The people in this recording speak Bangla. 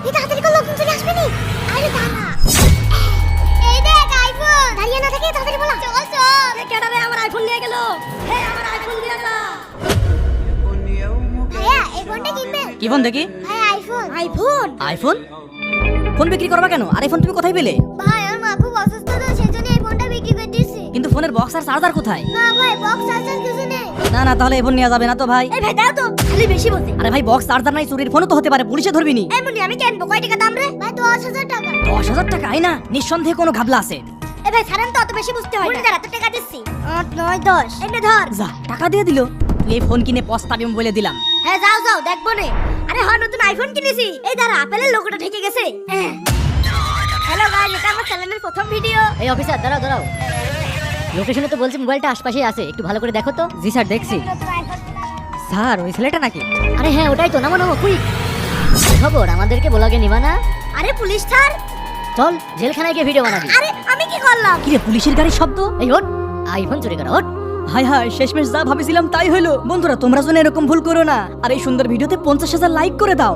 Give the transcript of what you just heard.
এই তাড়াতাড়ি করে লোকজন চলে আসবে নি। আরে দাঁড়া, এই দেখ আইফোন। দাঁড়িয়ে না থেকে তাড়াতাড়ি বলা। চল চল। এ কেডা রে আমার আইফোন নিয়ে গেল? হে আমার আইফোন দিয়ে গেল। ভাইয়া এই ফোনটা কিনবেন? কি ফোন দেখি? ভাই আইফোন। আইফোন? আইফোন? ফোন বিক্রি করবা কেন? আর এই ফোন তুমি কোথায় পেলে? ভাই আমার মা খুব অসুস্থ তো সেজন্য এই ফোনটা বিক্রি করে দিয়েছি। কিন্তু ফোনের বক্স আর চার্জার কোথায়? না ভাই বক্স চার্জার কিছু নেই। না না, তাহলে এই ফোন নেওয়া যাবে না তো ভাই। এই ভাই দাও তো, খালি বেশি বলতে। আরে ভাই, বক্স চার্জার নাই, চুরির ফোনও তো হতে পারে, পুলিশে ধরবি নি। এই মুনি আমি কিনবো, কয় টাকা দাম রে? ভাই 10,000 টাকা। 10,000 টাকা? আই না, নিঃসন্দেহে কোনো ঘাবলা আছে। এই ভাই ছাড়েন তো, অত বেশি বুঝতে হয় না। মুনি এত টাকা দিচ্ছি। 8 9 10 এনে ধর। যা, টাকা দিয়ে দিল। তুই এই ফোন কিনে পস্তাবি বলে দিলাম। হ্যাঁ যাও যাও, দেখবো নে। আরে হ্যাঁ, নতুন আইফোন কিনেছি। এই দাঁড়া, আপেলের লোগোটা ঠেকে গেছে। হ্যালো গাইস, এটা আমার চ্যানেলের প্রথম ভিডিও। এই অফিসার দাঁড়াও দাঁড়াও, লোকেশনে তো বলছি মোবাইলটা আশপাশেই আছে, একটু ভালো করে দেখো তো। জি স্যার, দেখছি। স্যার, ওই ছেলেটা নাকি? আরে হ্যাঁ ওটাই তো, নামো নামো কুইক। খবর আমাদেরকে ব্লগে নিবা না? আরে পুলিশ স্যার। চল জেলখানায় গিয়ে ভিডিও বানাবি। আরে আমি কি করলাম? কি রে, পুলিশের গাড়ির শব্দ? এই ওঠ, আইফোন চুরি করা ওঠ। হাই হাই, শেষমেশ যা ভাবেছিলাম তাই হলো। বন্ধুরা, তোমরা যেন এরকম ভুল করো না, আর এই সুন্দর ভিডিওতে 50,000 লাইক করে দাও।